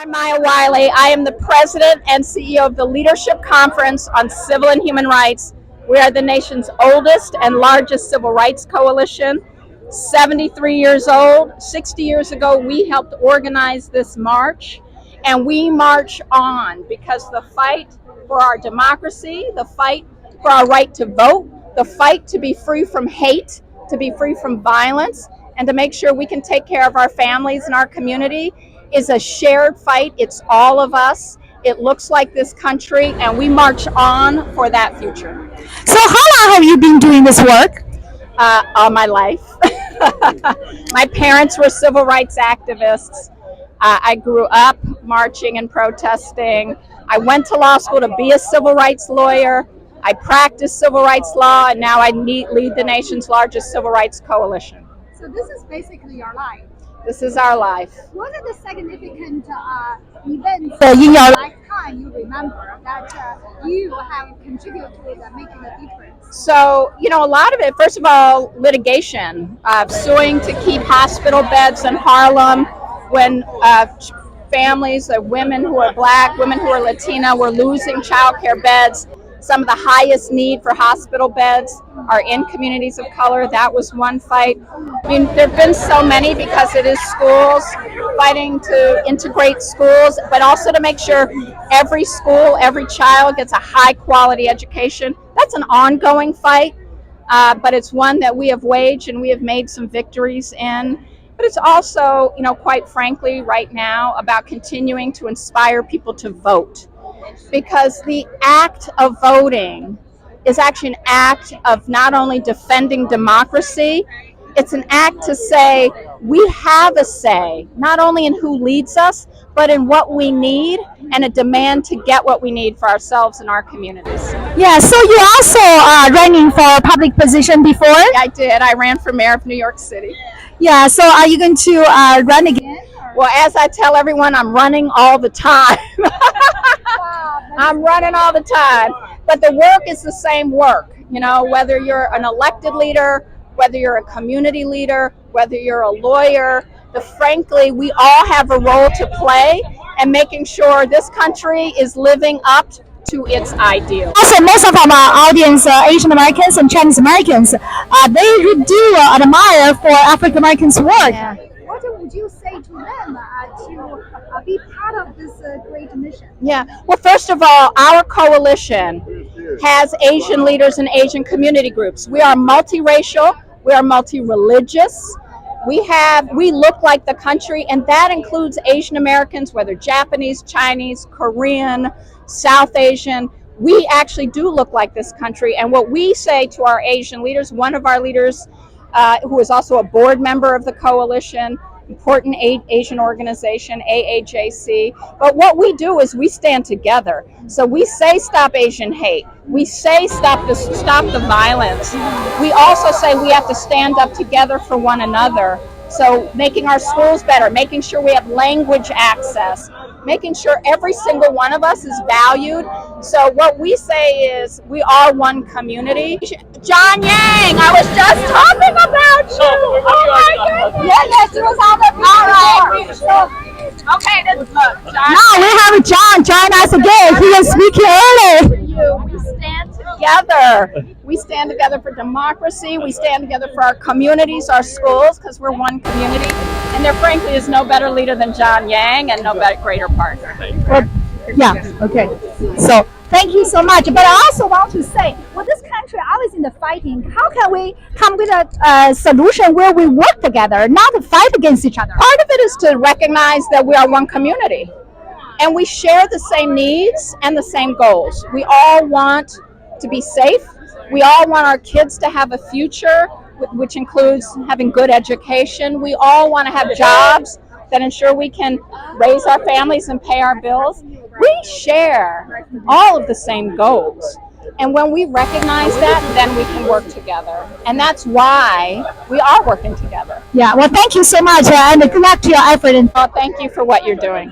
I'm Maya Wiley. I am the president and CEO of the Leadership Conference on Civil and Human Rights. We are the nation's oldest and largest civil rights coalition. 73 years old. 60 years ago, we helped organize this march, and we march on because the fight for our democracy, the fight for our right to vote, the fight to be free from hate, to be free from violence, and to make sure we can take care of our families and our community is a shared fight. It's all of us. It looks like this country, and we march on for that future. So how long have you been doing this work? All my life. My parents were civil rights activists. I grew up marching and protesting. I went to law school to be a civil rights lawyer. I practiced civil rights law, and now I lead the nation's largest civil rights coalition. So this is basically your life. This is our life. What are the significant events in your lifetime you remember that you have contributed to making a difference? So, a lot of it, first of all, litigation, suing to keep hospital beds in Harlem when families, women who are Black, women who are Latina, were losing child care beds. Some of the highest need for hospital beds are in communities of color. That was one fight. I mean, there have been so many because it is schools, fighting to integrate schools, but also to make sure every school, every child gets a high quality education. That's an ongoing fight, but it's one that we have waged and we have made some victories in. But it's also, quite frankly, right now about continuing to inspire people to vote. Because the act of voting is actually an act of not only defending democracy, it's an act to say we have a say, not only in who leads us, but in what we need, and a demand to get what we need for ourselves and our communities. Yeah, so you also running for a public position before? I did. I ran for mayor of New York City. Yeah, so are you going to run again? Well, as I tell everyone, I'm running all the time. I'm running all the time. But the work is the same work. Whether you're an elected leader, whether you're a community leader, whether you're a lawyer, frankly, we all have a role to play in making sure this country is living up to its ideals. Also, most of our audience, Asian Americans and Chinese Americans, they do admire for African Americans' work. Yeah. What would you say to them to be part of this great mission? Yeah. Well, first of all, our coalition has Asian leaders and Asian community groups. We are multiracial. We are multi-religious. We look like the country, and that includes Asian Americans, whether Japanese, Chinese, Korean, South Asian. We actually do look like this country, and what we say to our Asian leaders, one of our leaders who is also a board member of the coalition, important Asian organization, AAJC. But what we do is we stand together. So we say stop Asian hate. We say stop the violence. We also say we have to stand up together for one another. So making our schools better, making sure we have language access, making sure every single one of us is valued. So what we say is we are one community. John Yang, I was just talking about you. Oh my goodness. Yes, it was on the video. All right. Okay, let's look. Now we have John join us again. He was speaking earlier. We stand together. We stand together for democracy. We stand together for our communities, our schools, because we're one community. And there, frankly, is no better leader than John Yang, and no greater partner. Well, yeah. Okay. So thank you so much. But I also want to say, well, this country always in the fighting. How can we come with a solution where we work together, not to fight against each other? Part of it is to recognize that we are one community. And we share the same needs and the same goals. We all want to be safe. We all want our kids to have a future, which includes having good education. We all want to have jobs that ensure we can raise our families and pay our bills. We share all of the same goals. And when we recognize that, then we can work together. And that's why we are working together. Yeah, well, thank you so much, and good luck to your effort. Well, thank you for what you're doing.